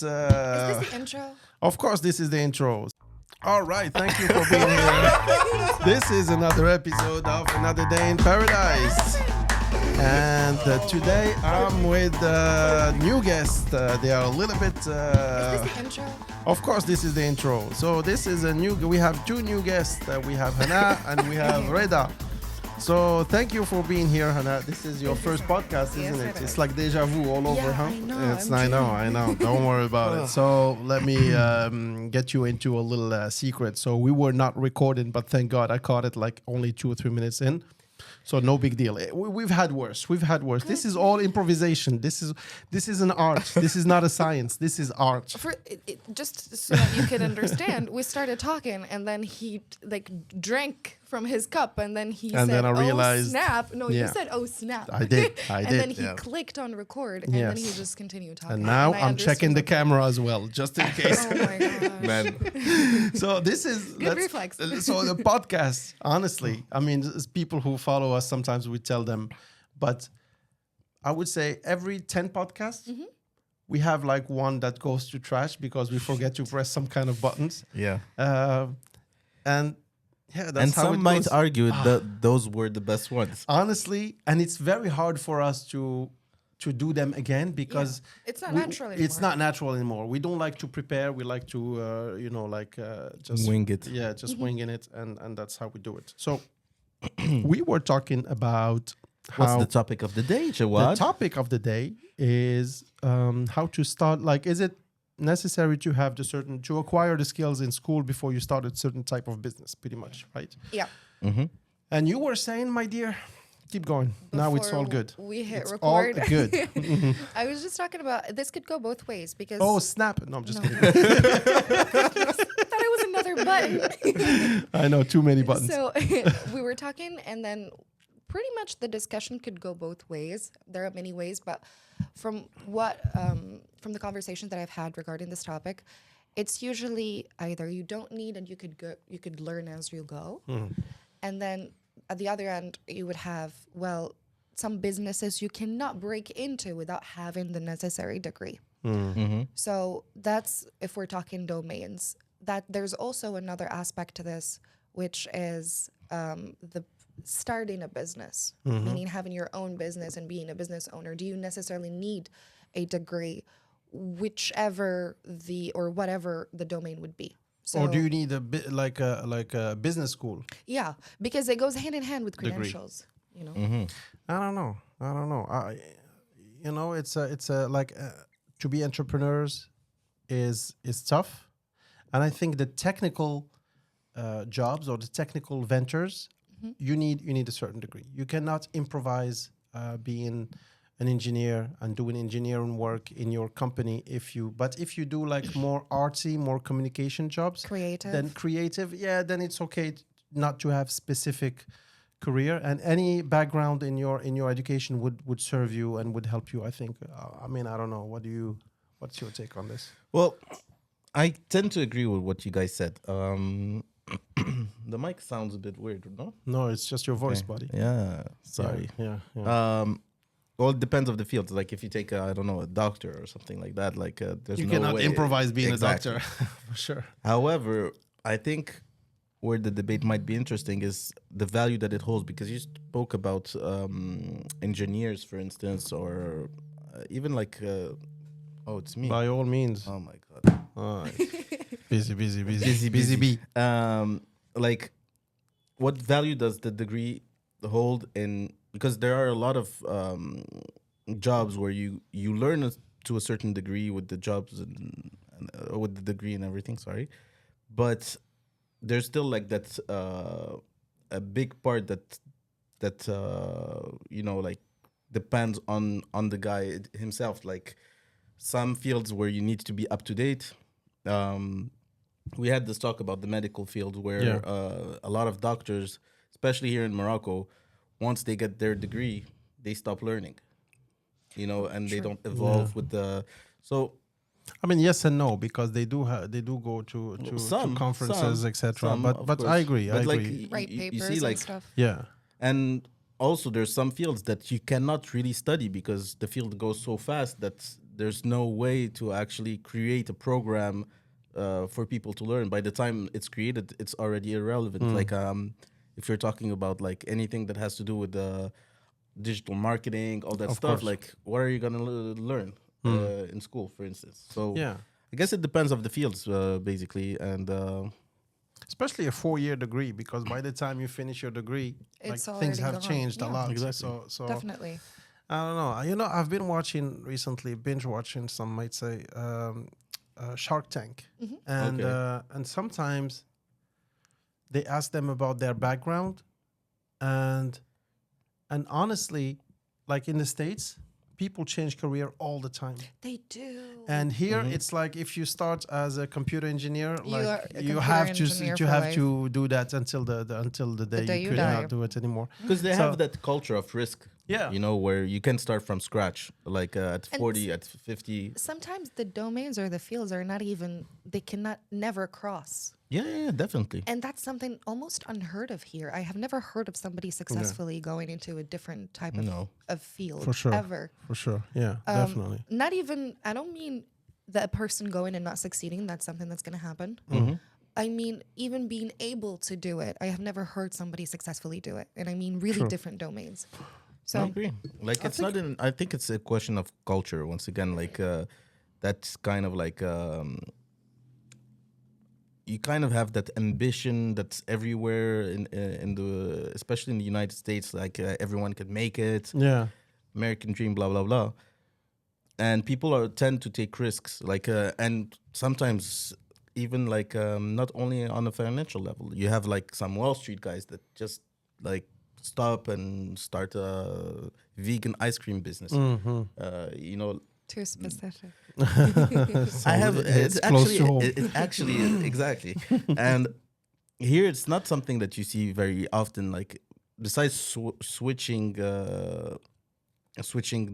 bit. Is this the intro? Of course, this is the intro. All right, thank you for being here. This is another episode of Another Day in Paradise. And today I'm with new guests. They are a little bit. Is this the intro? Of course, this is the intro. So this is a new. We have two new guests. We have Hana and we have Reda. So thank you for being here, Hana. This is your first podcast, isn't it? It's like deja vu all over, huh? I know. I know. Don't worry about it. So let me get you into a little secret. So we were not recording, but thank God I caught it like only 2 or 3 minutes in. So no big deal. We've had worse. This is all improvisation. This is an art. This is not a science. This is art. Just so that you can understand, we started talking, and then he drank from his cup, and then he said, then I realized, "Oh snap!" No, yeah. you said, "Oh snap." I did. And then he clicked on record, and then he Yes. just continued talking. And now I I'm checking the understood. camera as well, just in case. Oh my gosh. Man, So this is Good reflex. So the podcast, honestly, I mean, as people who follow us, sometimes we tell them, but I would say every 10 podcasts, we have like one that goes to trash because we forget to press some kind of buttons. yeah. And yeah, that's And how some it might goes. argue that those were the best ones. Honestly, and it's very hard for us to do them again because It's not natural It's anymore. not natural anymore. We don't like to prepare. We like to, just Wing it. Yeah, just winging it, and that's how we do it. So we were talking about What's how the topic of the day, the Jawad? topic of the day is how to start. Like, is it necessary to have to acquire the skills in school before you start a certain type of business? Pretty much, right? Yeah. And you were saying, my dear, keep going. Now it's all Before good. We hit It's record. all good. I was just talking about this could go both ways because Oh, snap. No, I'm just No. kidding. thought it was another button. I know, too many buttons. So we were talking, and then pretty much the discussion could go both ways. There are many ways, but from from the conversations that I've had regarding this topic, it's usually either you don't need and you could learn as you go, and then at the other end you would have some businesses you cannot break into without having the necessary degree. So that's if we're talking domains. That there's also another aspect to this, which is the starting a business, meaning having your own business and being a business owner. Do you necessarily need a degree, whatever the domain would be? So, Or do you need a bit like a business school? yeah, because it goes hand in hand with credentials. You know, I don't know. It's to be entrepreneurs is tough, and I think the technical jobs or the technical ventures you need a certain degree. You cannot improvise being an engineer and doing engineering work in your company if you do like more artsy, more communication jobs, creative, then it's okay not to have specific career, and any background in your education would serve you and would help you, I think. I don't know, what's your take on this? Well, I tend to agree with what you guys said. The mic sounds a bit weird, no? No, it's just your voice, Okay. buddy. Yeah, sorry. Yeah. Well, it depends of the field. Like if you take, a doctor or something like that, there's You no cannot way. improvise being Exactly. a doctor. For sure. However, I think where the debate might be interesting is the value that it holds, because you spoke about engineers, for instance, or even it's me. By all means. Oh my God. Busy Busy. bee. Like, what value does the degree hold in? Because there are a lot of jobs where you learn to a certain degree with the jobs and with the degree and everything. Sorry, but there's still like that a big part that depends on the guy himself. Like some fields where you need to be up to date. We had this talk about the medical field where a lot of doctors, especially here in Morocco, once they get their degree, they stop learning, and they don't evolve with the. So, I mean, yes and no, because they do go to conferences, etc. But I agree. I agree. write you papers see, and like, stuff. Yeah. and also there's some fields that you cannot really study because the field goes so fast that there's no way to actually create a program for people to learn. By the time it's created, it's already irrelevant. Like if you're talking about like anything that has to do with digital marketing, all that Of stuff, course. like what are you gonna learn in school, for instance? So Yeah. I guess it depends of the fields, basically, and Especially a 4-year degree, because by the time you finish your degree, like It's things already have gone. changed a Yeah. lot. Exactly. So Definitely. I don't know. You know, I've been watching recently, binge watching, some might say, Shark Tank, Okay. and sometimes they ask them about their background, and honestly, like in the States, people change career all the time. They do. And here it's like if you start as a computer engineer, You like are a you computer have to engineer you for have life. to do that until the day day you you could die. not do it anymore. Because they So- have that culture of risk, Yeah. you know, where you can start from scratch, like at And 40, at 50. Sometimes the domains or the fields are not even, they cannot never cross. Yeah, definitely. And that's something almost unheard of here. I have never heard of somebody successfully going into a different type No. of field For sure. ever. For sure. Yeah, definitely. Not even, I don't mean the person going and not succeeding. That's something that's going to happen. I mean, even being able to do it. I have never heard somebody successfully do it. And I mean, really different domains. I So, agree. Like it's not in. I think it's a question of culture. Once again, like that's kind of like you kind of have that ambition that's everywhere in the, especially in the United States. Like everyone can make it. Yeah. American dream, blah blah blah. And people are tend to take risks. Like and sometimes even like not only on a financial level. You have like some Wall Street guys that just like stop and start a vegan ice cream business. You know, too specific. I have it's close to home. it's actually exactly, and here it's not something that you see very often. Like besides switching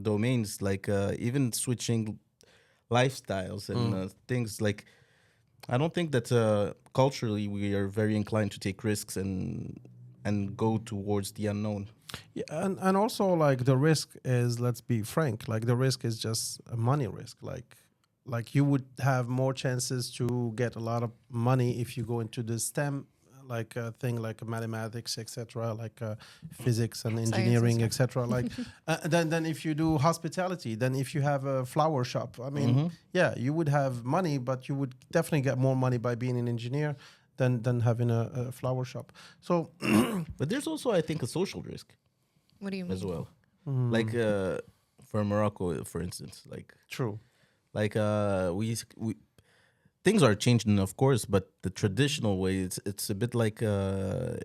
domains, like even switching lifestyles and things like. I don't think that culturally we are very inclined to take risks and go towards the unknown. Yeah, and also like the risk is, let's be frank, like the risk is just a money risk. Like you would have more chances to get a lot of money if you go into the STEM like thing, like mathematics, etc., like physics and engineering, etc. Like then if you do hospitality, then if you have a flower shop, I mean, yeah, you would have money, but you would definitely get more money by being an engineer than having a flower shop. So But there's also, I think, a social risk What do you mean? as well. Like for Morocco, for instance, true. like we things are changing, of course, but the traditional way it's a bit like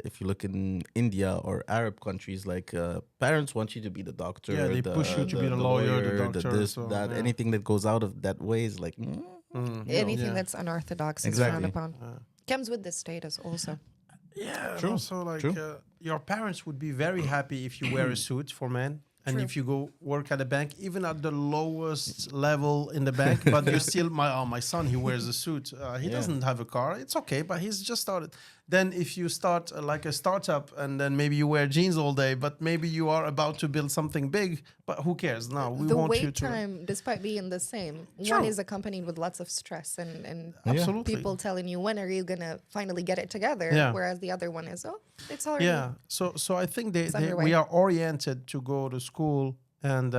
if you look in India or Arab countries, like parents want you to be the doctor. Yeah, they push you to be the lawyer, the doctor, this, so, that. yeah. Anything that goes out of that way is like. Anything Yeah. that's unorthodox Exactly. is frowned upon. Comes with the status also. Yeah, True, also like true. your parents would be very happy if you wear a suit for men. And True. if you go work at a bank, even at the lowest level in the bank, but you're still my son. He wears a suit. He Yeah. doesn't have a car. It's okay, but he's just started. Then if you start like a startup, and then maybe you wear jeans all day, but maybe you are about to build something big. But who cares? No, we The want you wait to. time, despite being the same, True. one is accompanied with lots of stress and Absolutely. people telling you, when are you going to finally get it together? Yeah. Whereas the other one is, oh, it's already. Yeah. So I think we underway. are oriented to go to school and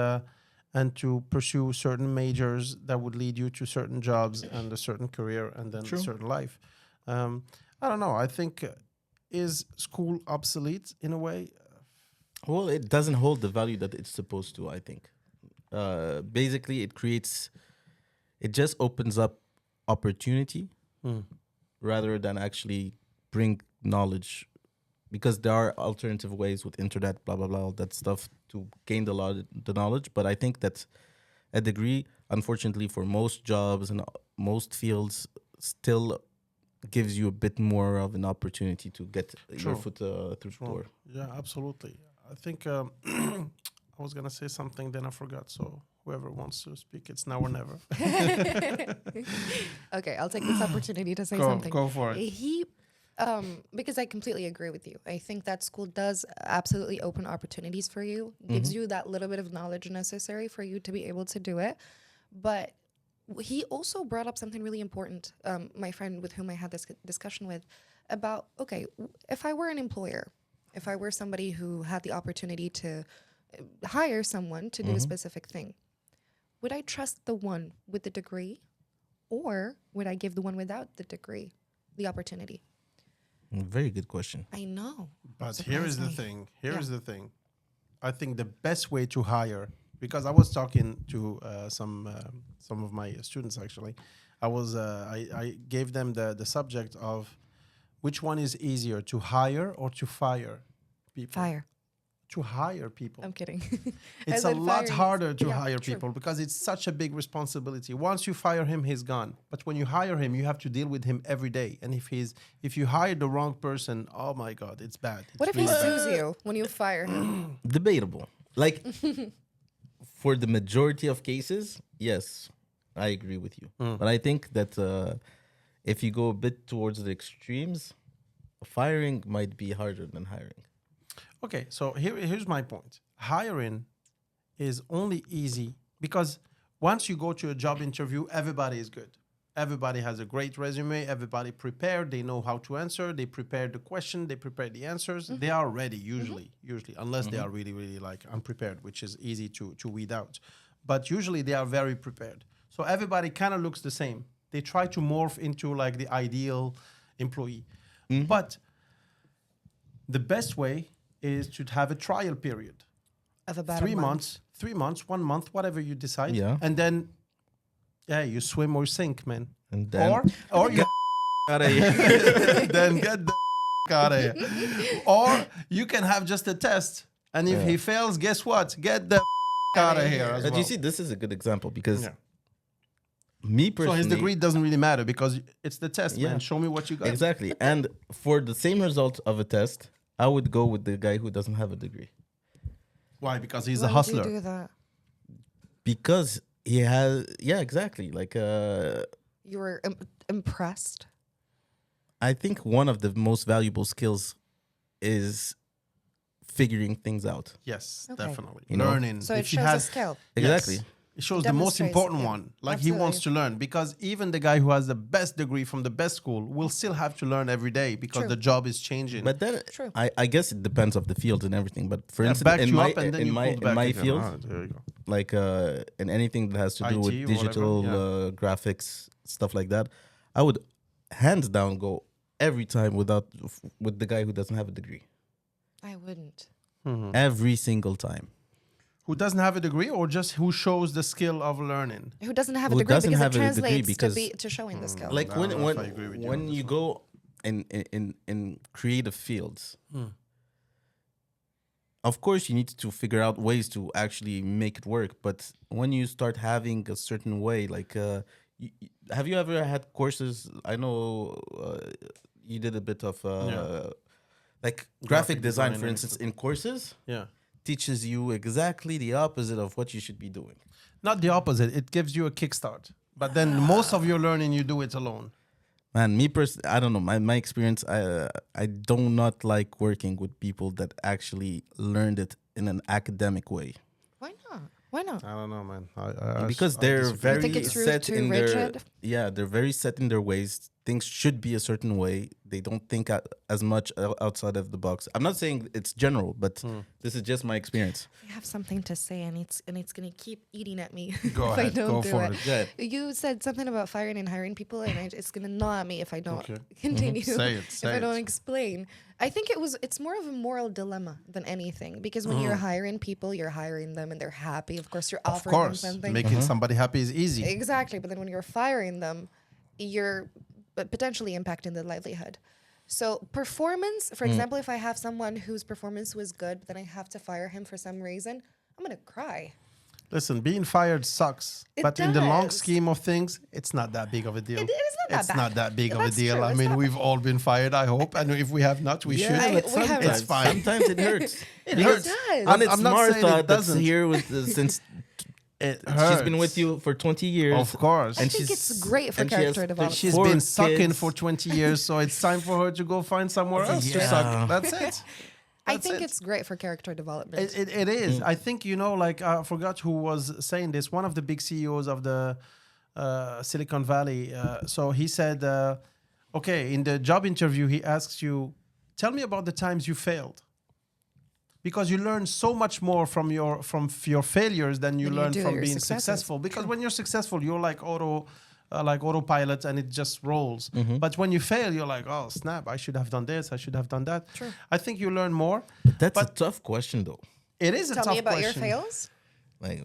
to pursue certain majors that would lead you to certain jobs and a certain career and then a certain life. I don't know. I think is school obsolete in a way? Well, it doesn't hold the value that it's supposed to, I think. Basically, it just opens up opportunity rather than actually bring knowledge, because there are alternative ways with internet, blah, blah, blah, all that stuff to gain the knowledge. But I think that a degree, unfortunately, for most jobs and most fields, still gives you a bit more of an opportunity to get your foot through the door. Yeah, absolutely. I think I was going to say something, then I forgot. So whoever wants to speak, it's now or never. Okay, I'll take this opportunity to say Go- something. go for it. Because I completely agree with you. I think that school does absolutely open opportunities for you, gives you that little bit of knowledge necessary for you to be able to do it. But he also brought up something really important. My friend with whom I had this discussion with about, okay, if I were an employer, if I were somebody who had the opportunity to hire someone to do a specific thing, would I trust the one with the degree, or would I give the one without the degree the opportunity? Very good question. I know. But here is Surprised the me. thing. Here Yeah. is the thing. I think the best way to hire, because I was talking to some of my students actually. I gave them the subject of which one is easier, to hire or to fire people. Fire. To hire people. I'm kidding. It's I a said lot firing. harder to Yeah, hire true. people because it's such a big responsibility. Once you fire him, he's gone. But when you hire him, you have to deal with him every day. And if you hire the wrong person, oh my God, it's bad. What It's if he really bad. sues you when you fire him? Debatable. Like, for the majority of cases, yes, I agree with you. But I think that if you go a bit towards the extremes, firing might be harder than hiring. Okay, so here's my point. Hiring is only easy because once you go to a job interview, everybody is good. Everybody has a great resume. Everybody prepared. They know how to answer. They prepared the question. They prepared the answers. They are ready usually, unless they are really, really like unprepared, which is easy to weed out. But usually they are very prepared. So everybody kind of looks the same. They try to morph into like the ideal employee. But the best way is to have a trial period. Of about 3 a month. months, 1 month, whatever you decide. Yeah. And then, yeah, you swim or sink, man. And then Or you out of here. then get the out of here. Or you can have just a test. And if he fails, guess what? Get the out of here as But well. you see, this is a good example because Yeah. me So personally, his degree doesn't really matter because it's the test, Yeah. man. Show me what you got. exactly. And for the same result of a test, I would go with the guy who doesn't have a degree Why? Because he's Why a would you hustler. do that? because he has, yeah, exactly. Like, You were impressed. I think one of the most valuable skills is figuring things out. Yes, Okay. definitely. You know? Learning. So If it he shows has- a skill. Exactly. Yes. It shows the most Demonstrates, important yeah. one. Like he wants to learn because even the guy who has the best degree from the best school will still have to learn every day because True. the job is changing. But then True. I guess it depends of the field and everything. But for Yeah, instance, back in you my up and then you pulled in back my again. field, Ah, there you go. like in anything that has to do IT, with whatever, digital yeah. graphics, stuff like that, I would hands down go every time with the guy who doesn't have a degree. I wouldn't. Every single time. Who doesn't have a degree or just who shows the skill of learning? Who doesn't have a Who degree doesn't because have it a degree translates because- to showing the skill. Like I don't know if I when agree with you when on this you one. go in creative fields, of course you need to figure out ways to actually make it work. But when you start having a certain way, like have you ever had courses? I know you did a bit of like graphic design, for and instance, in courses. Yeah. Teaches you exactly the opposite of what you should be doing. Not the opposite. It gives you a kickstart. But then most of your learning, you do it alone. Man, me personally, I don't know. My experience, I do not like working with people that actually learned it in an academic way Why not? Why not? I don't know, man. because I they're disagree. very think it's set too in their rigid? they're very set in their ways. Things should be a certain way. They don't think as much outside of the box. I'm not saying it's general, but this is just my experience. I have something to say, and it's gonna keep eating at me Go if ahead, I don't go do for it. it. Go ahead. You said something about firing and hiring people, and it's gonna gnaw at me if I don't Okay. continue. Say it, if say I don't it. explain. I think it's more of a moral dilemma than anything because when you're hiring people, you're hiring them and they're happy. Of course, you're Of offering them course, something. making somebody happy is easy. Exactly, but then when you're firing them, you're potentially impacting their livelihood. So performance, for example, if I have someone whose performance was good, but then I have to fire him for some reason, I'm gonna cry. Listen, being fired sucks, It but in the long does. scheme of things, it's not that big of a deal. It is not that It's bad. not that big of a That's deal. true, I it's mean, not we've all been fired, I hope, and if we have not, we should. but we have- It's fine. Sometimes it hurts. It It hurts. does. And it's I'm not saying Martha it that's doesn't. here with since It she's been with hurts. you for 20 years. Of course. I And think she's- it's great for and she has character development. She's 4 been sucking kids. for 20 years, so it's time for her to go find somewhere else to Yeah. suck. That's it. I That's think it. it's great for character development. It is. I think, like, I forgot who was saying this. One of the big CEOs of the Silicon Valley. So he said, okay, in the job interview, he asks you, tell me about the times you failed. Because you learn so much more from your failures than you Than you learn do from your being successes. successful. Because when you're successful, you're like autopilot and it just rolls. But when you fail, you're like, oh snap! I should have done this. I should have done that. True. I think you learn more. That's But a tough question, though. it is a Tell tough me about question. your fails. Like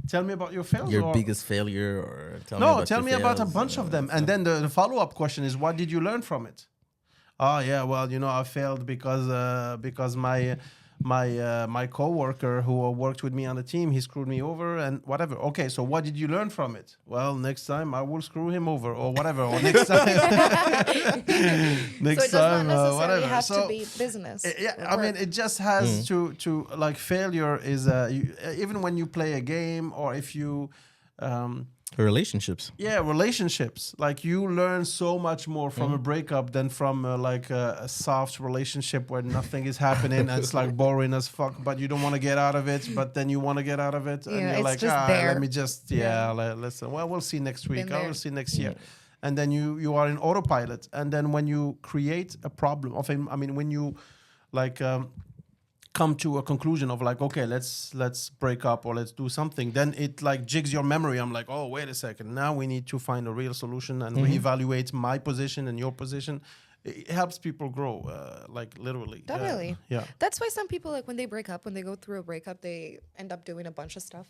Tell me about your fails. your or- biggest failure, or tell me No, about tell your me about a fails, bunch of them. And then the follow-up question is, what did you learn from it? Oh yeah, well, I failed because my coworker who worked with me on the team, he screwed me over and whatever. Okay, so what did you learn from it? Well, next time I will screw him over or whatever. Or next time, So next it does not time, necessarily whatever. have So, to be business. yeah, or I mean, work. it just has to like failure is even when you play a game or if you. relationships. Yeah, relationships. Like you learn so much more from a breakup than from like a soft relationship where nothing is happening and it's like boring as fuck, but you don't want to get out of it, but then you want to get out of it, and Yeah, you're it's like, just there. let me just let's well, we'll see next week. Been I there. will see next year, and then you are in autopilot, and then when you create a problem, when you like. Come to a conclusion of like, okay, let's break up or let's do something, then it like jigs your memory. I'm like, oh, wait a second, now we need to find a real solution and reevaluate my position and your position. It helps people grow, like literally. Definitely. Yeah. That's why some people, like when they break up, when they go through a breakup, they end up doing a bunch of stuff.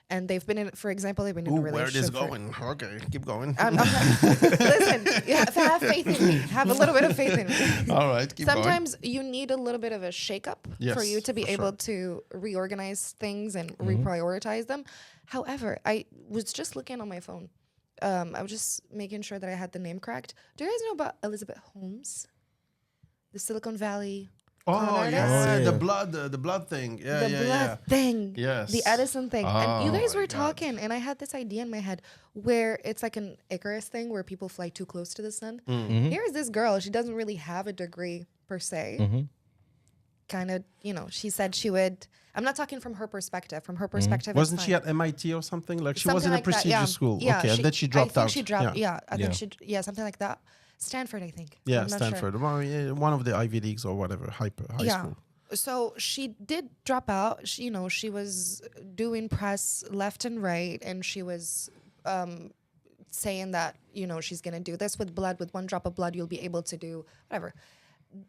And they've been in, for example, they've been in a Ooh, where relationship. it is going? Okay, keep going. Listen, you have faith in me. Have a little bit of faith in me. All right, keep going. Sometimes you need a little bit of a shakeup for Yes, you to be for able to reorganize things and reprioritize them. However, I was just looking on my phone. I was just making sure that I had the name correct. Do you guys know about Elizabeth Holmes? The Silicon Valley. Oh artist? yeah, Oh, yeah. the blood thing. Yeah, The yeah, blood yeah. thing. Yes. The Edison thing. And you Oh guys my were God. talking, and I had this idea in my head where it's like an Icarus thing where people fly too close to the sun. Here's this girl. She doesn't really have a degree per se. Kind of, she said she would. I'm not talking from her perspective. From her perspective, it's Wasn't she fine. at MIT or something? Like she Something was in a like that, prestigious yeah. school. Yeah, Okay, and then she dropped I think out. she dropped. Yeah, I think Yeah. something like that. Stanford, I think. Yeah, I'm not sure. Stanford. Well, yeah, one of the Ivy Leagues or whatever, high school. So she did drop out. She was doing press left and right, and she was saying that she's gonna do this with blood. With one drop of blood, you'll be able to do whatever.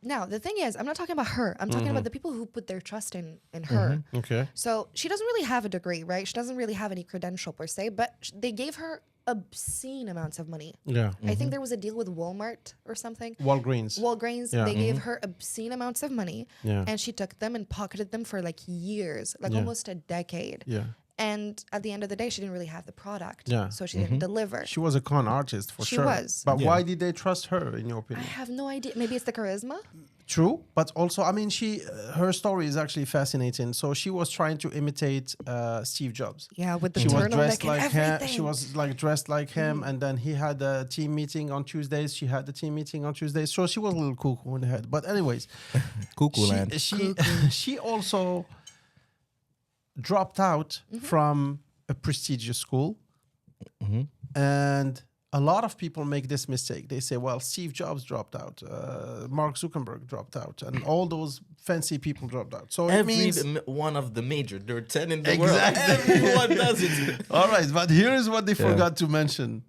Now the thing is, I'm not talking about her. I'm talking about the people who put their trust in her. Okay. So she doesn't really have a degree, right? She doesn't really have any credential per se, but they gave her obscene amounts of money. Yeah. I think there was a deal with Walmart or something. Walgreens. Walgreens, Yeah. they gave her obscene amounts of money, Yeah. and she took them and pocketed them for like years, like Yeah. almost a decade. Yeah. And at the end of the day, she didn't really have the product, Yeah. so she didn't deliver. She was a con artist for She sure. was. But Yeah. why did they trust her, in your I opinion? have no idea. Maybe it's the charisma. True, but also, her story is actually fascinating. So she was trying to imitate Steve Jobs. Yeah, with the She was turtleneck dressed and like him. everything. She was like dressed like him, and then he had a team meeting on Tuesdays. She had the team meeting on Tuesdays. So she was a little cuckoo in the head. But anyways, Cuckoo land. she also dropped out from a prestigious school, and a lot of people make this mistake. They say, well, Steve Jobs dropped out, Mark Zuckerberg dropped out, and all those fancy people dropped out. So it means... One of the major. There are 10 in the Exactly. world. Everyone does it. All right, but here is what they forgot to mention.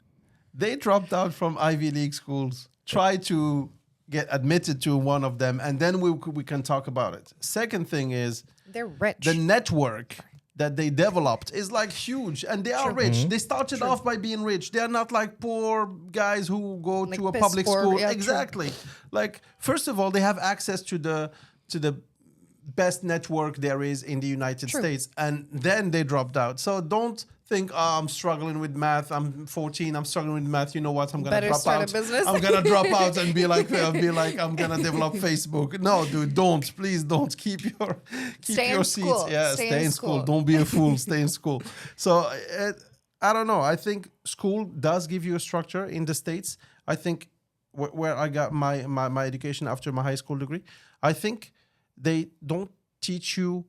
They dropped out from Ivy League schools, try to get admitted to one of them, and then we can talk about it. Second thing is They're rich. the network that they developed is like huge, and they are rich. They started off by being rich. They're not like poor guys who go Like to a piss public poor, school. yeah, true. Exactly. Like, first of all, they have access to the best network there is in the United True. States, and then they dropped out. So don't think, oh, I'm struggling with math. I'm 14. I'm struggling with math. You know what? I'm gonna Better drop start a out. business. I'm gonna drop out and be like I'm gonna develop Facebook. No, dude, don't. Please don't. Keep Stay your in seats. school. Yeah, Stay in school. school. Don't be a fool. Stay in school. So I don't know. I think school does give you a structure in the States. I think where I got my education after my high school degree, I think they don't teach you.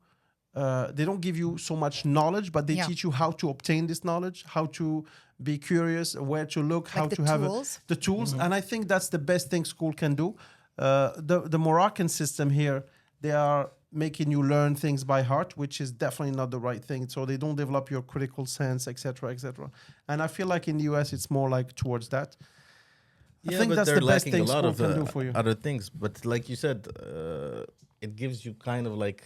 They don't give you so much knowledge, but they Yeah. teach you how to obtain this knowledge, how to be curious, where to look, how the to have tools? the tools. And I think that's the best thing school can do. The Moroccan system here, they are making you learn things by heart, which is definitely not the right thing. So they don't develop your critical sense, etc., etc. And I feel like in the US, it's more like towards that. I think but that's they're the best lacking thing a lot school of can do for you. other things. But like you said, it gives you kind of like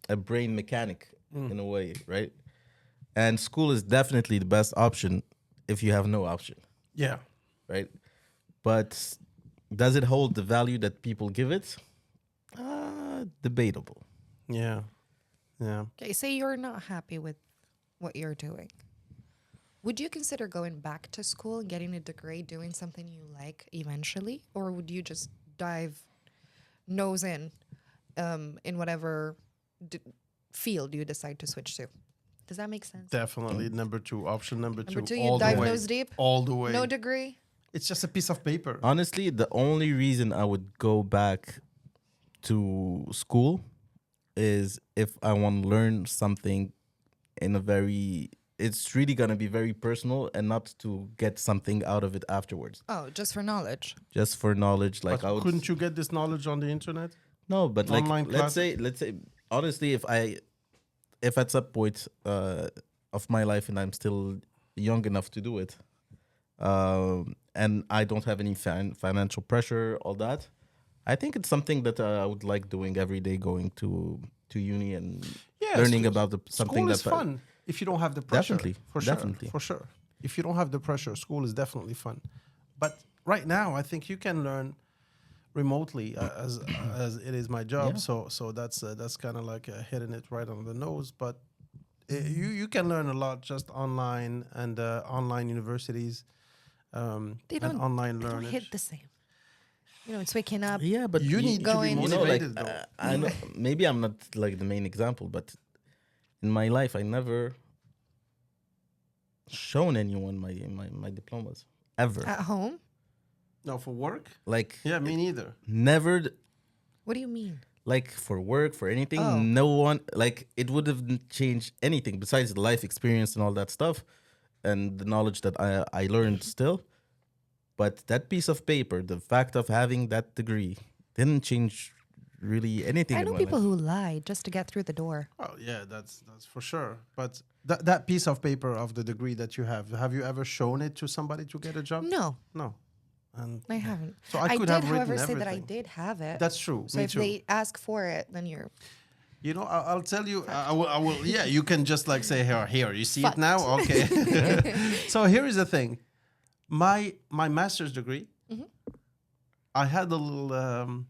a brain mechanic in a way, right? And school is definitely the best option if you have no option, Yeah. right? But does it hold the value that people give it? Debatable. Yeah. Yeah. Okay, say you're not happy with what you're doing. Would you consider going back to school and getting a degree, doing something you like eventually? Or would you just dive nose in whatever field you decide to switch to? Does that make sense? Definitely number two. Option number two. Number two, all you the dive way. nose deep? All the way. No degree? It's just a piece of paper. Honestly, the only reason I would go back to school is if I want to learn something in a very, it's really going to be very personal and not to get something out of it afterwards. Oh, just for knowledge. Just for knowledge. Like But I would, couldn't you get this knowledge on the internet? no, but like, Online let's say, honestly, if at some point of my life and I'm still young enough to do it, and I don't have any financial pressure, all that, I think it's something that I would like doing every day, going to uni and learning about something school is that fun if you don't have the pressure. Definitely, For sure. definitely. For sure. If you don't have the pressure, school is definitely fun. But right now, I think you can learn remotely as it is my job. Yeah. So that's kind of like hitting it right on the nose. But you can learn a lot just online and online universities They and don't, online they don't learning. hit the same. You know, it's waking up. Yeah, but You need to be going- you know, like motivated, though. I know maybe I'm not like the main example, but in my life I never shown anyone my diplomas ever. At home? No, for work? Like Yeah, me neither. never What do you mean? like for work, for anything. Oh. No one, like, it would have changed anything besides the life experience and all that stuff and the knowledge that I learned still. But that piece of paper, the fact of having that degree, didn't change really anything. I in know my people life. who lied just to get through the door. Oh yeah, that's for sure. But that piece of paper of the degree that you have you ever shown it to somebody to get a job? No, No. And I haven't. So I could have did, written however, say that I everything. did have it. that's true. so Me if too. they ask for it, then you're You know, I'll tell you. I will. Yeah, you can just like say here. You see Fucked. it now? Okay. So here is the thing. My master's degree. Mm-hmm. I had a little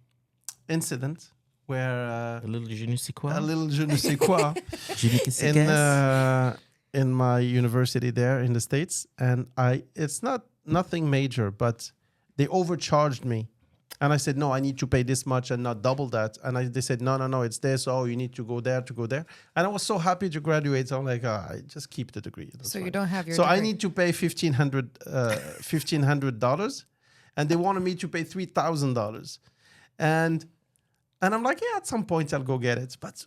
incident where A little je ne sais quoi. a little je ne sais quoi Je ne sais quoi. in my university there in the States, and it's nothing major, but they overcharged me. And I said, no, I need to pay this much and not double that. And they said, no, it's this. Oh, you need to go there to go there. And I was so happy to graduate. So I'm like, I just keep the degree. That's so you fine. don't have your. So I degree. need to pay $1,500, and they wanted me to pay $3,000. And I'm like, yeah, at some point I'll go get it. But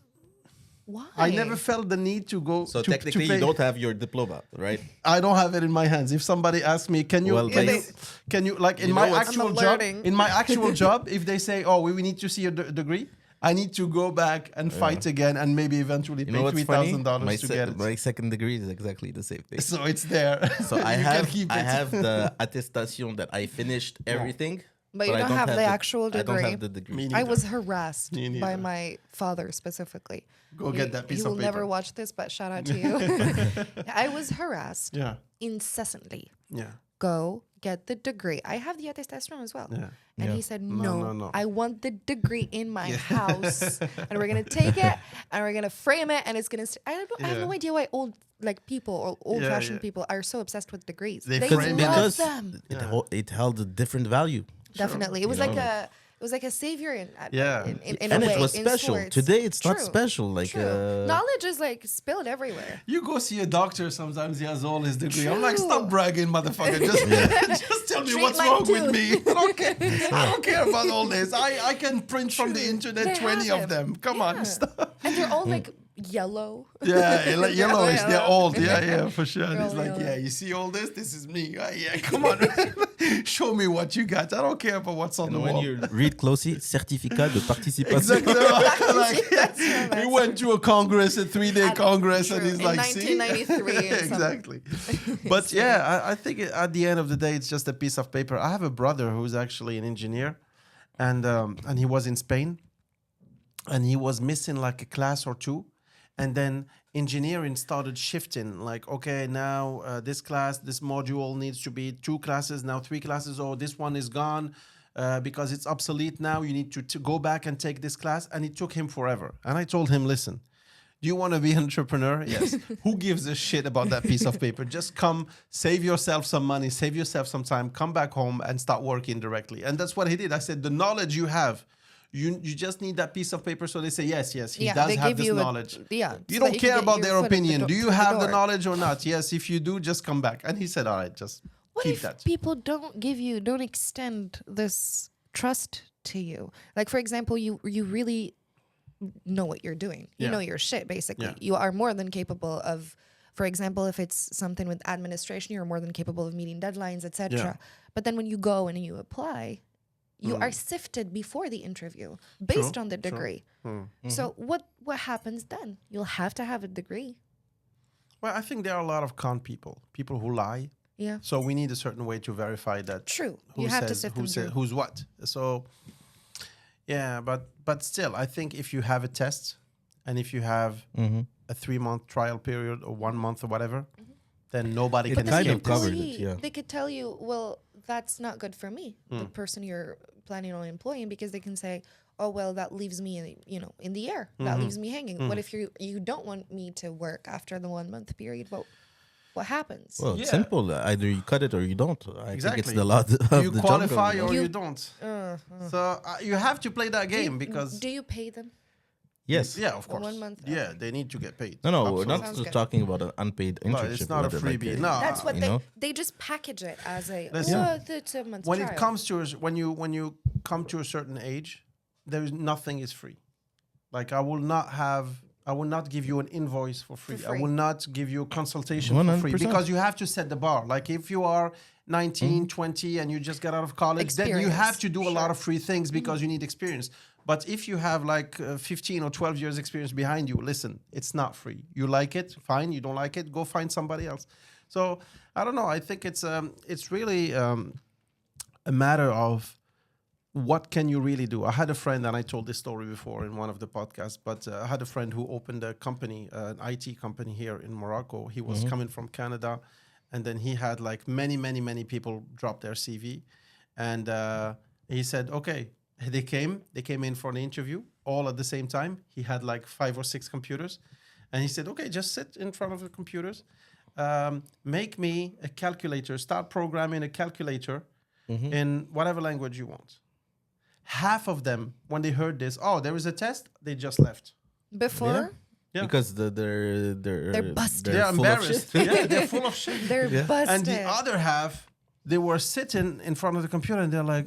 Why? I never felt the need to go. So to technically, pay. you don't have your diploma, right? I don't have it in my hands. If somebody asks me, can you, Well, can you like in you my know what's- actual I'm job? learning. In my actual job, if they say, "Oh, we need to see your degree," I need to go back and fight again, and maybe eventually You know pay what's funny? $3,000 to get it. My second degree is exactly the same thing. So it's there. So I You can have keep I it. have the attestation that I finished everything. But you I don't have the actual I don't degree. have the degree. Me I neither. was harassed Me by neither. my father specifically. Go get that piece He of will never paper. watch this, but shout out to you. I was harassed Yeah, incessantly. yeah, Go get the degree. I have the attestation as well. yeah. And Yeah. he said, No, no, no. I want the degree in my house. And we're going to take it and we're going to frame it. And it's going to, I have no Yeah. idea why old people or old fashioned yeah. people are so obsessed with degrees. They They frame it. love Because them. it held a different value. Definitely. It was You like know, was like a savior in Yeah. in And a way. it was in special. sorts. Today, it's not True. special. Like, True. Knowledge is like spilled everywhere. You go see a doctor, sometimes he has all his degree. I'm like, True. stop bragging, motherfucker. Just, just tell me Treat what's mine wrong too. with me. I don't care. I don't care about all this. I can print from the True. internet They 20 have of them. Come Yeah. on, stop. And they're all like yellow. Yeah, like yellowish. They're Yeah. old. Yeah, for sure. They're It's all like, yellow. yeah, you see all this? This is me. Yeah, come on. Show me what you got. I don't care about what's on the when wall. you read closely, certificat de participation. Exactly. Like, That's he went to a congress, a 3-day congress, and True. he's In like, see? 1993 or something. Exactly. But yeah, I think at the end of the day, it's just a piece of paper. I have a brother who's actually an engineer, and he was in Spain, and he was missing like a class or two, and then engineering started shifting. Like, okay, now this class, this module needs to be 2 classes, now 3 classes. Oh, this one is gone. Because it's obsolete now, you need to go back and take this class. And it took him forever. And I told him, listen, do you want to be an entrepreneur? Yes. Who gives a shit about that piece of paper? Just come, save yourself some money, save yourself some time, come back home and start working directly. And that's what he did. I said, the knowledge you have, you just need that piece of paper. So they say, yes, he Yeah, does they have give this you knowledge. You You so don't that you can care get about your their foot in the opinion. Do you to the have the door. knowledge or not? Yes, if you do, just come back. And he said, all right, just What keep if that. people don't extend this trust to you? Like, for example, you really know what you're doing. You Yeah. know your shit, basically. Yeah. You are more than capable of, for example, if it's something with administration, you're more than capable of meeting deadlines, etc. Yeah. But then when you go and you apply, you are sifted before the interview based True, on the true. degree. So what happens then? You'll have to have a degree. Well, I think there are a lot of con people who lie. Yeah. So we need a certain way to verify that. True. Who You have to says sift who them says through. who's what. So yeah, but still, I think if you have a test, and if you have a 3-month trial period or 1 month or whatever, then nobody It can kind escape of this. covered it, yeah. They could tell you, well, that's not good for me, Hmm. the person you're planning on employing, because they can say, oh, well, that leaves me, in the air. That Mm-hmm. leaves me hanging. What if you don't want me to work after the 1 month period? What happens? Well, it's Yeah. simple. Either you cut it or you don't. I think it's Exactly. the lot of You the qualify jungle. or You- you don't. So you have to play that game because do you pay them? Yes. yeah, of The course. 1 month, Yeah, okay. they need to get paid. No, we're Absolutely. not Sounds just good. talking about an unpaid No, internship. it's not a rather, like, freebie. No, That's what you they know? they just package it as a Listen. it's a month when trial. it comes to when you come to a certain age, there is nothing is free. Like I will not give you an invoice for free. I free. will not give you a consultation for free 100%. because you have to set the bar. Like if you are 19, 20 and you just got out of college, then you have Experience, to do a lot of free things because you need experience. But if you have like 15 or 12 years experience behind you, listen, it's not free. You like it, fine. You don't like it, go find somebody else. So I don't know. I think it's really a matter of what can you really do? I had a friend, and I told this story before in one of the podcasts, but I had a friend who opened a company, an IT company here in Morocco. He was coming from Canada, and then he had like many people drop their CV. And he said, okay, they came in for an interview all at the same time. He had like 5 or 6 computers. And he said, okay, just sit in front of the computers. Make me a calculator, start programming a calculator in whatever language you want. Half of them, when they heard this, oh, there is a test, they just left. Before Yeah. Because they're busted. They're full of embarrassed. shit. Yeah, they're full of shit. they're busted. And the other half, they were sitting in front of the computer and they're like,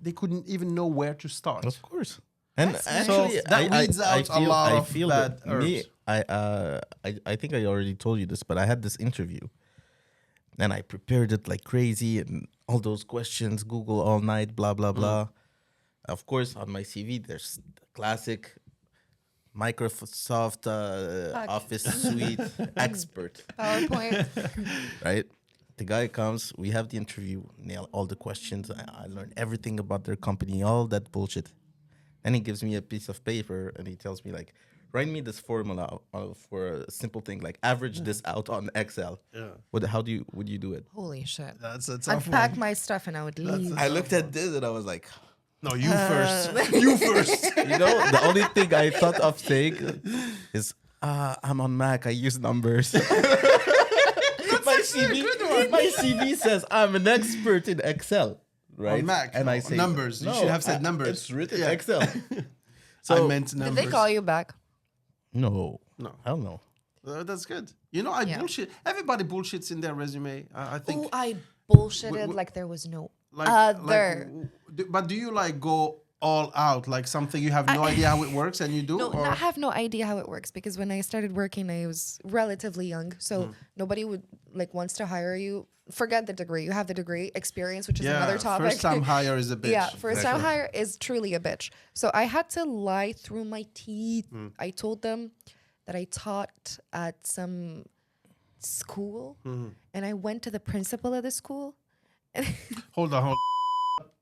they couldn't even know where to start. Of course. And That's nice. actually, So that weeds out a lot of bad that me, herbs. I think I already told you this, but I had this interview, and I prepared it like crazy, and all those questions, Google all night, blah blah blah. Of course, on my CV, there's the classic Microsoft Office Suite expert, PowerPoint. right? The guy comes, we have the interview, nail all the questions. I learn everything about their company, all that bullshit. And he gives me a piece of paper and he tells me like, write me this formula for a simple thing, like average this out on Excel. Yeah. How would you do it? Holy shit. That's a I'd tough pack one. my stuff and I would leave. I looked at this and I was like, No, you first. You first. you know, the only thing I thought of saying is, I'm on Mac, I use numbers. my CV says I'm an expert in Excel. right? On Mac. And I No, say numbers. You should have said numbers. It's written Yeah. Excel. I meant Did numbers. they call you back? No, No. hell no. That's good. You know, I Yeah. bullshit. Everybody bullshits in their resume. I think. Oh, I bullshitted like there was no Like, other. but do you like go all out, like something you have no idea how it works and you do? No, or? I have no idea how it works because when I started working, I was relatively young, so Hmm. nobody would wants to hire you. Forget the degree; you have the degree experience, which is Yeah, another topic. first time hire is a bitch. Yeah, first time Sure. hire is truly a bitch. So I had to lie through my teeth. Hmm. I told them that I taught at some school, Hmm. and I went to the principal of the school. Hold on.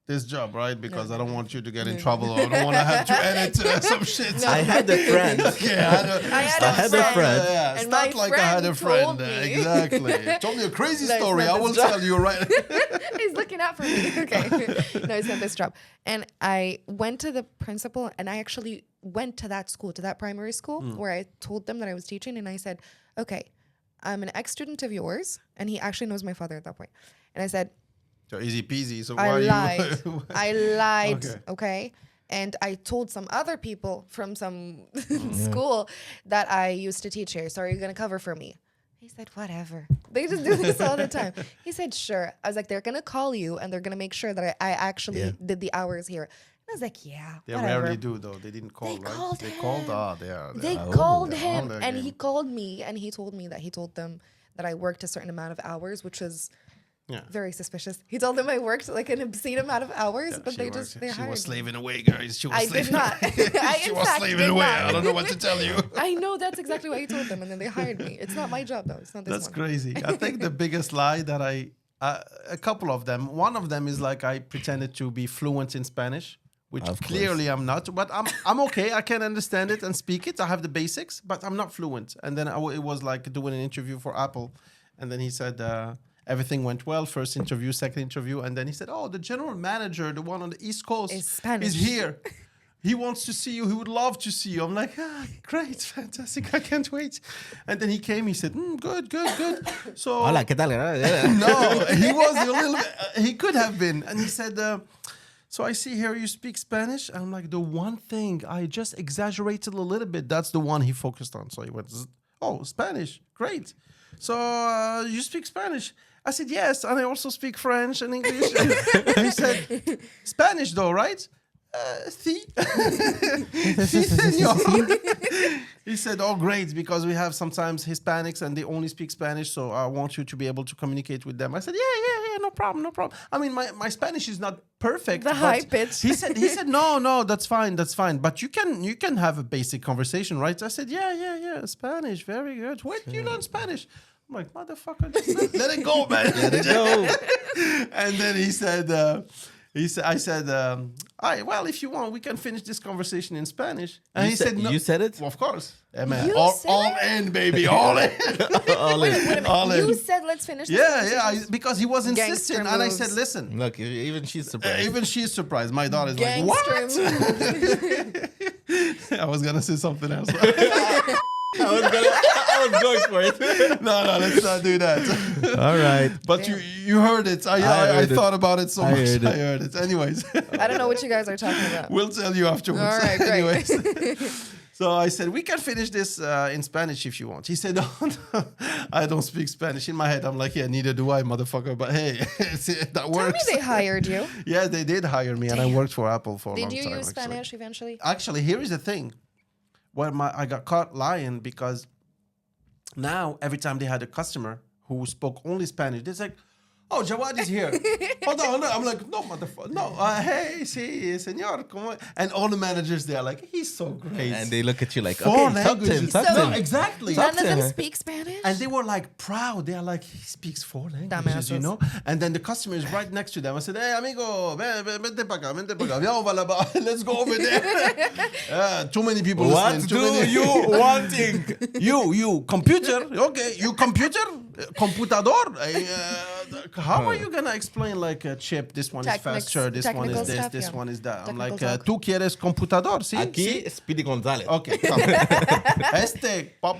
This job, right? Because I don't want you to get in trouble, or I don't want to have to edit some shit. I had a friend. Okay, I had a friend. Yeah, And it's my not like I had a friend told friend. me. Exactly. Told me a crazy No, it's story. not I this will job. tell you right. He's looking out for me. Okay. No, it's not this job. And I went to the principal and I actually went to that school, to that primary school, where I told them that I was teaching. And I said, okay, I'm an ex-student of yours. And he actually knows my father at that point. And I said, So easy peasy. So I why lied. are you? I lied. Okay. Okay. And I told some other people from some school that I used to teach here. So are you going to cover for me? He said, whatever. They just do this all the time. He said, sure. I was like, they're going to call you and they're going to make sure that I actually did the hours here. And I was like, yeah, They whatever. rarely do though. They didn't call, They right? called They him. called. Ah, they are. They are. called they're on him their and game. he called me and he told me that he told them that I worked a certain amount of hours, which was Yeah. very suspicious. He told them I worked like an obscene amount of hours, but they just they She hired was me. slaving away, guys. She was I slaving did not. I, She in was fact, slaving did away. not. I don't know what to tell you. I know that's exactly what he told them, and then they hired me. It's not my job though. It's not this That's one. crazy. I think the biggest lie that a couple of them. One of them is like I pretended to be fluent in Spanish, which Of course. clearly I'm not. But I'm okay. I can understand it and speak it. I have the basics, but I'm not fluent. And then it was like doing an interview for Apple, and then he said everything went well. First interview, second interview, and then he said, "Oh, the general manager, the one on the East Coast, Is Spanish." is here." He wants to see you. He would love to see you. I'm like, great, fantastic. I can't wait. And then he came. He said, good. So Hola, ¿qué tal? no, he was a little bit, he could have been. And he said, so I see here you speak Spanish. And I'm like, the one thing I just exaggerated a little bit, that's the one he focused on. So he went, oh, Spanish, great. So you speak Spanish? I said, yes. And I also speak French and English. And he said, Spanish though, right? Sí. Sí, señor. He said, oh, great, because we have sometimes Hispanics and they only speak Spanish, so I want you to be able to communicate with them. I said, yeah, no problem. I mean, my Spanish is not perfect. The but high pitch. He said, no, that's fine. But you can have a basic conversation, right? I said, yeah, Spanish, very good. Wait, you learn Spanish? I'm like, motherfucker, just let it go, man. Let it go. And then he said, I said, all right, well, if you want, we can finish this conversation in Spanish. And You he said- said, no. you said it? Well, of course. Yeah, man. You All said in, baby, all in. All Wait in. a minute. All in. You said let's finish. This Yeah, conversation." because he was Gangster insistent. And I said, moves. listen. Look, even she's surprised. Even she's surprised. My daughter's Gangster like, moves. what? I was going to say something else. I was going for it. No, let's not do that. All right. But you heard it. I heard it. thought about it so I much. heard it. I heard it. Anyways. I don't know what you guys are talking about. We'll tell you afterwards. All right, great. Anyways. So I said, we can finish this in Spanish if you want. He said, oh, no, I don't speak Spanish. In my head, I'm like, yeah, neither do I, motherfucker. But hey, that Tell me works. they hired you. Yeah, they did hire me, and I worked for Apple for a Did long you time. use actually. Spanish eventually? Actually, here is the thing. Where I got caught lying because now every time they had a customer who spoke only Spanish, they're like, oh, Jawad is here. Hold on. I'm like, no, motherfucker. No, hey, sí, señor. ¿Cómo? And all the managers, they're like, he's so great. And they look at you like, Four okay, talk to him, languages. talk So- to No, him. exactly. None of them him. speak Spanish. And they were like proud. They are like, he speaks 4 languages, you Dumbasses. know? And then the customer is right next to them. I said, hey, amigo, vente pa' acá, vente pa' acá. Viens, on va là-bas. Let's go over there. Too many people What listening. do Too many. you wanting? You, computer. Okay, you computer? Computador? How are you going to explain like a chip? This one is Technics- faster. This one is technical this. stuff, This yeah. one is that. I'm Technical like, talk. tú quieres computador? Sí? Aquí, Sí. Speedy González. Okay, come. Este, este No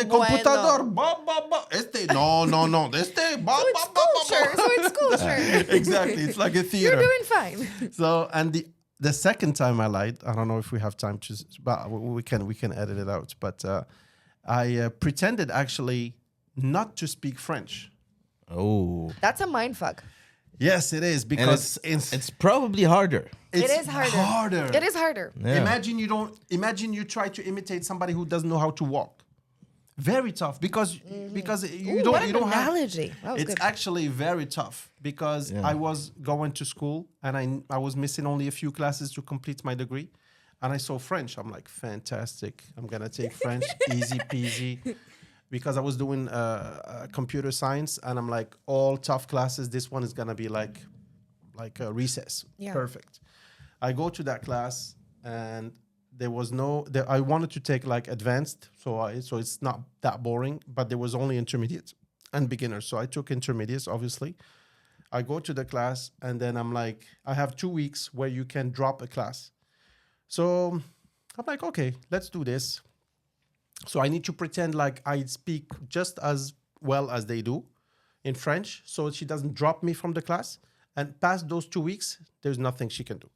computador, bueno. este, no, este, So it's culture. So it's Exactly. It's like a theater. You're doing fine. So, and the second time I lied, I don't know if we have time to, but we can edit it out. But I pretended actually not to speak French. Oh. That's a mind fuck. Yes, it is, And because it's probably harder. It is harder. It is harder. Yeah. Imagine you try to imitate somebody who doesn't know how to walk. Very tough, because you Ooh, don't what an you don't have. analogy. That was It's good. actually very tough, because I was going to school and I was missing only a few classes to complete my degree, and I saw French. I'm like, fantastic! I'm gonna take French, easy peasy, because I was doing computer science, and I'm like, all tough classes. This one is gonna be like a recess. Yeah. Perfect. I go to that class, and there was I wanted to take like advanced, so it's not that boring, but there was only intermediate and beginners. So I took intermediates, obviously. I go to the class, and then I'm like, I have 2 weeks where you can drop a class. So I'm like, okay, let's do this. So I need to pretend like I speak just as well as they do in French, so she doesn't drop me from the class. And past those 2 weeks, there's nothing she can do.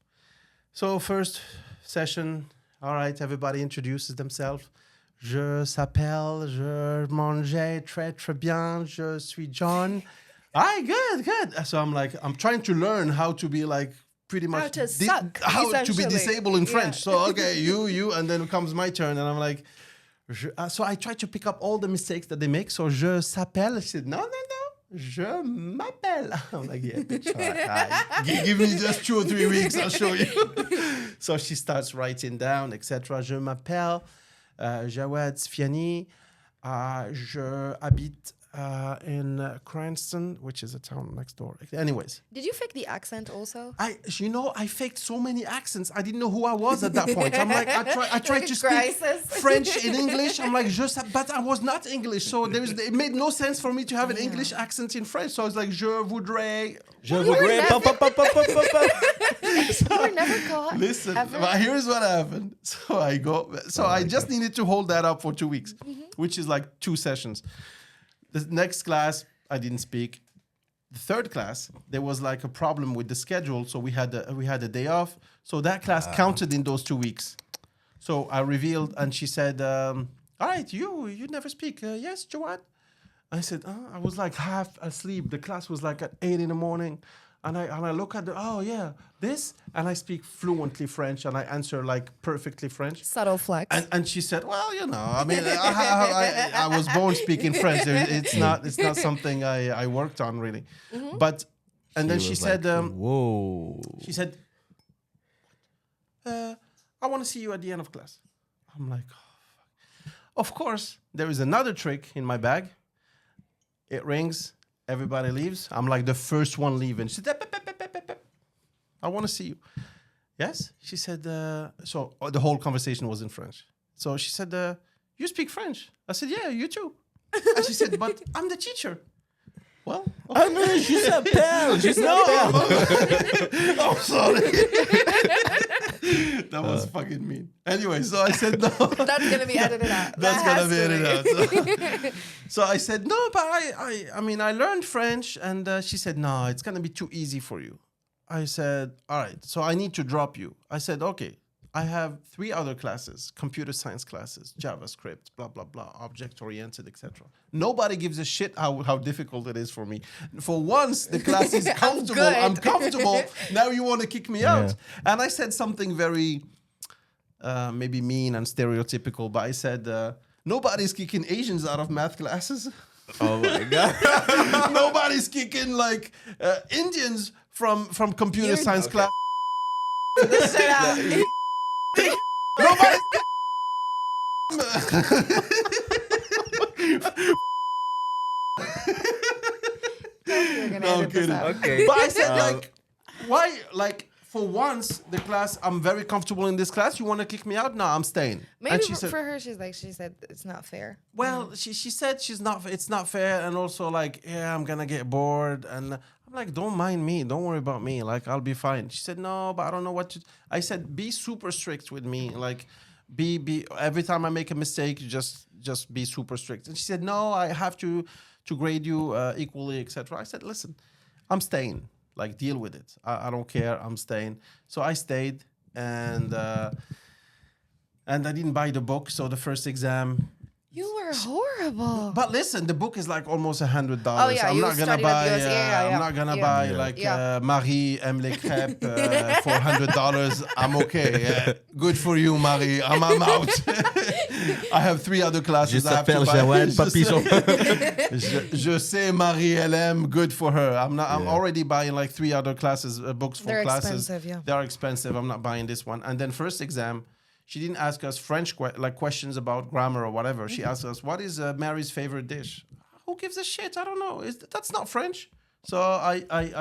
So first session, all right, everybody introduces themselves. Je s'appelle, je mangeais très très bien, je suis John. Aye, good. So I'm trying to learn how to be like pretty much How to suck, how to be essentially. disabled in French. Yeah. So okay, you, and then comes my turn, and I'm like, so I try to pick up all the mistakes that they make. So je s'appelle. She said, no. Je m'appelle. I'm like, yeah, bitch. All right. Give me just 2 or 3 weeks, I'll show you. So she starts writing down, etc. Je m'appelle Jawad Sfiani. Je habite in Cranston, which is a town next door. Anyways, Did you fake the accent also? I faked so many accents. I didn't know who I was at that point. I'm like, I tried Like to a speak crisis. French in English. I'm like, but I was not English. So it made no sense for me to have an English accent in French. So I was like, je voudrais. Je were voudrais. never- Pa, pa, pa, pa, pa, pa. You were never caught. Listen, ever? but here's what happened. So I just needed to hold that up for 2 weeks, which is like 2 sessions. The next class, I didn't speak. The third class, there was like a problem with the schedule, so we had a day off. So that class counted in those 2 weeks. So I revealed, and she said, "All right, you never speak. Yes, Joanne." I said, I was like half asleep. The class was like at 8 in the morning. And I look at this, and I speak fluently French, and I answer like perfectly French. Subtle flex. And she said, "Well, I mean, I was born speaking French. It's not something I worked on really." But and then she was said, like, "Whoa." she said, "I want to see you at the end of class." I'm like, "Oh, fuck." Of course, there is another trick in my bag. It rings. Everybody leaves. I'm like the first one leaving. She said, "I want to see you." Yes? She said, so the whole conversation was in French. So she said, "You speak French?" I said, "Yeah, you too." And she said, "But I'm the teacher." Well, okay. Ah non, je s'appelle. Je s'appelle. I'm sorry. That was fucking mean. Anyway, so I said no. That's gonna be edited out. That's That gonna has be to edited out. So I said no, but I mean I learned French, and she said no, it's gonna be too easy for you. I said, all right, so I need to drop you. I said, okay, I have 3 other classes: computer science classes, JavaScript, blah blah blah, object oriented, etc. Nobody gives a shit how difficult it is for me. For once, the class is comfortable. I'm comfortable. Now you want to kick me out? And I said something very maybe mean and stereotypical, but I said, nobody's kicking Asians out of math classes. Oh my god. Nobody's kicking like Indians from computer You're- science class. Sit out. Nobody's You're gonna No, I'm edit this kidding. out. Okay. But I said, like, why? Like, for once, the class, I'm very comfortable in this class. You want to kick me out? No, I'm staying. Maybe And she said, for her, she said it's not fair. well, she said it's not fair. And also, like, yeah, I'm going to get bored. And I'm like, don't mind me. Don't worry about me. Like, I'll be fine. She said, no, but I don't know what to. I said, be super strict with me. Like, be every time I make a mistake, just be super strict. And she said, no, I have to grade you equally, etc. I said, listen, I'm staying. Like, deal with it. I don't care. I'm staying. So I stayed, and I didn't buy the book. So the first exam. You were horrible. But listen, the book is like almost $100. Oh, yeah, I'm you not gonna studied at buy. US. Yeah. I'm not gonna Yeah. buy Yeah. like Yeah. Marie aime les crêpes for $100. I'm okay. Good for you, Marie. I'm out. I have 3 other classes. I have to buy. Je sais Marie elle aime. Good for her. I'm already buying like 3 other classes, books for They're classes. expensive, yeah. They are expensive. I'm not buying this one. And then first exam. She didn't ask us French questions about grammar or whatever. She asked us, "What is Mary's favorite dish?" Who gives a shit? I don't know. That's not French. So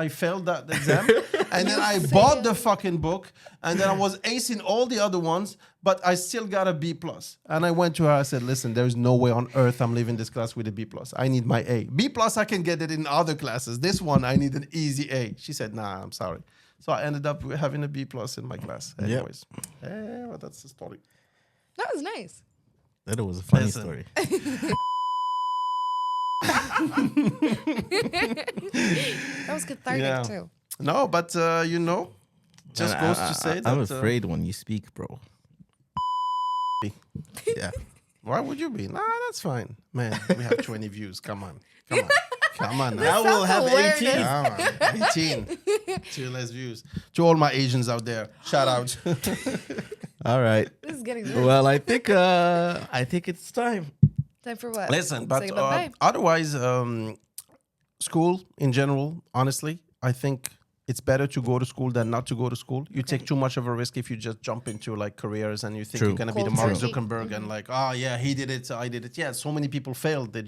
I failed that exam, and then I bought the fucking book, and then I was acing all the other ones, but I still got a B plus. And I went to her. I said, "Listen, there's no way on earth I'm leaving this class with a B plus. I need my A. B plus I can get it in other classes. This one I need an easy A." She said, "Nah, I'm sorry." So I ended up having a B plus in my class. Anyways, well, that's the story. That was nice. That was a funny Listen. story. That was cathartic Yeah. too. No, but just And goes to say I'm that. afraid when you speak, bro. Yeah. Why would you be? Nah, that's fine, man. We have 20 views. Come on. Now Now we'll have Self-awareness. 18. Come on. 18. 2 less views. To all my Asians out there, shout out. All right. This is getting weird. Well, I think it's time. Time for what? Listen, Say but bye-bye. otherwise, school in general, honestly, I think it's better to go to school than not to go to school. You take too much of a risk if you just jump into like careers and you think True. you're gonna be the Cold Mark turkey. Zuckerberg and like, oh yeah, he did it, so I did it. Yeah, so many people failed. You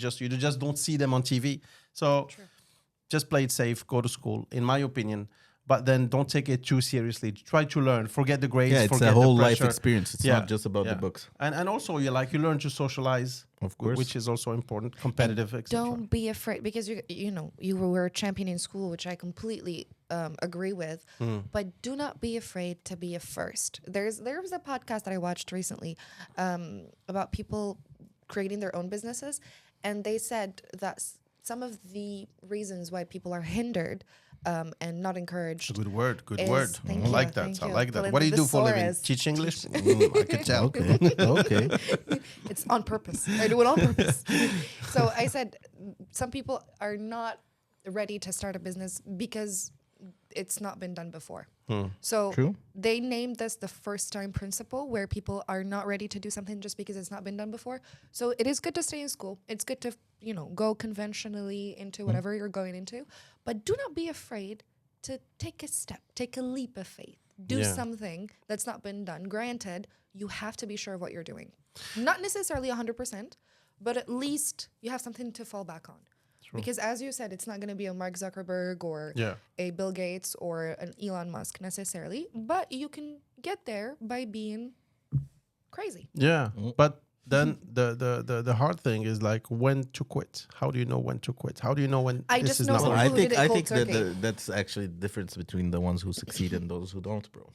just don't see them on TV. So just play it safe, go to school, in my opinion. But then don't take it too seriously. Try to learn. Forget the grades. Yeah, it's forget a whole the life pressure. experience. It's Yeah, not just about yeah. the books. And also you learn to socialize, Of course. which is also important, competitive, etc. Don't be afraid, because you were a champion in school, which I completely agree with. But do not be afraid to be a first. There was a podcast that I watched recently about people creating their own businesses, and they said that some of the reasons why people are hindered and not encouraged. Good word. Good Is- word. thank I you, like that. thank I you. like that. Well, What do you the do for a living? thesaurus. Teach English? I could tell. Okay. It's on purpose. I do it on purpose. So I said, some people are not ready to start a business because it's not been done before. So True. they named this the first time principle, where people are not ready to do something just because it's not been done before. So it is good to stay in school. It's good to, go conventionally into whatever you're going into, but do not be afraid to take a step, take a leap of faith, do Yeah. something that's not been done. Granted, you have to be sure of what you're doing. Not necessarily 100%, but at least you have something to fall back on. Because as you said, it's not going to be a Mark Zuckerberg or Yeah. a Bill Gates or an Elon Musk necessarily, but you can get there by being crazy. Yeah. But then the hard thing is like when to quit. How do you know when to quit? How do you know when I this just is know not some Well, working? I who think did it I cold think that turkey. that's actually the difference between the ones who succeed and those who don't, bro.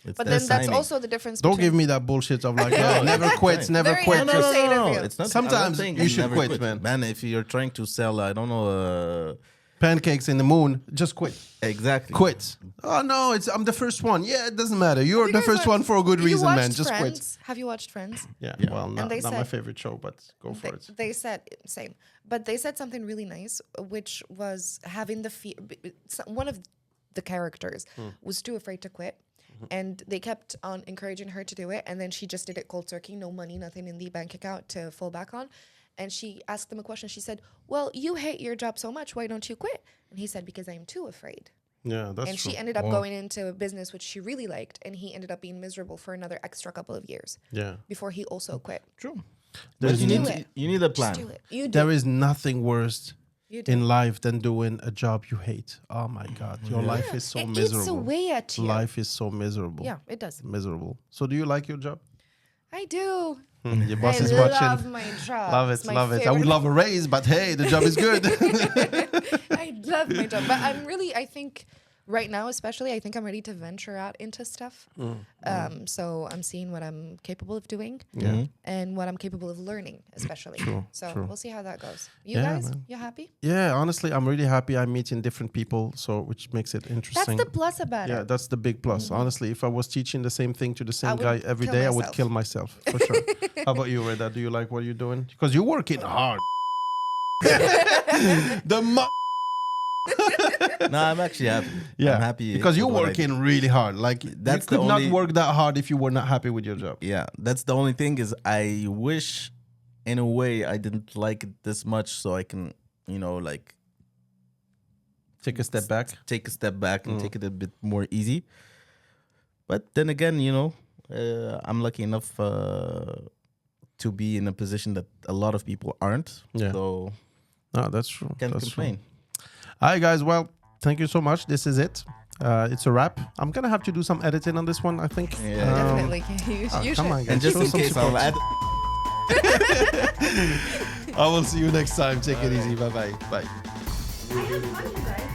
It's But the then that's timing. also the difference Don't between... give me that bullshit of like, No, never it's quits, fine. never Very quit. No, no, no, no, It's not. Sometimes I'm not saying you should never quit, man. Man, if you're trying to sell, I don't know. Pancakes in the moon, just quit. Exactly. Quit. Oh no, I'm the first one. Yeah, it doesn't matter. You're You the guys first watch- one for a good you reason, man. watched Just quit. Friends? Have you watched Friends? Yeah, Yeah. well, not they my said- favorite show, but go for it. They said same, but they said something really nice, which was having the fear. One of the characters was too afraid to quit, and they kept on encouraging her to do it, and then she just did it cold turkey, no money, nothing in the bank account to fall back on. And she asked him a question. She said, "Well, you hate your job so much. Why don't you quit?" And he said, "Because I'm too afraid." Yeah, that's And true. she ended up going into a business which she really liked, and he ended up being miserable for another extra couple of years Yeah. before he also quit. True. There's you do need it. you need a Just plan. do it. You do. There is nothing worse You do. in life than doing a job you hate. Oh my God, your life is so It eats miserable. away at you. Life is so miserable. Yeah, it does. Miserable. So do you like your job? I do. Your boss I is love watching. my job. Love It's it, my love it. I favorite- would love a raise, but hey, the job is good. I love my job, but I think right now, especially, I think I'm ready to venture out into stuff. So I'm seeing what I'm capable of doing and what I'm capable of learning, especially. So we'll see how that goes. You Yeah, guys, man. you happy? Yeah, honestly, I'm really happy I'm meeting different people, so which makes it That's interesting. the plus about Yeah, it. that's the big plus. Honestly, if I was teaching the same thing to the same would guy every kill day, I would myself. kill myself for sure. How about you, Reda? Do you like what you're doing? Because you're working hard. No, I'm actually happy. Yeah, I'm happy because you're with what I do. working really hard. Like That's you could the not only- work that hard if you were not happy with your job. Yeah, that's the only thing is I wish, in a way, I didn't like it this much, so I can, like Take a step back. take a step back and take it a bit more easy. But then again, I'm lucky enough to be in a position that a lot of people aren't. Yeah. So No, that's true. can't That's complain. true. All right, guys. Well, thank you so much. This is it. It's a wrap. I'm gonna have to do some editing on this one, I think. Yeah. Definitely. You Come should. on, guys. And just Show in some case, I'll support. add. I will see you next time. Take it easy. Bye-bye. Bye. I had fun, you guys.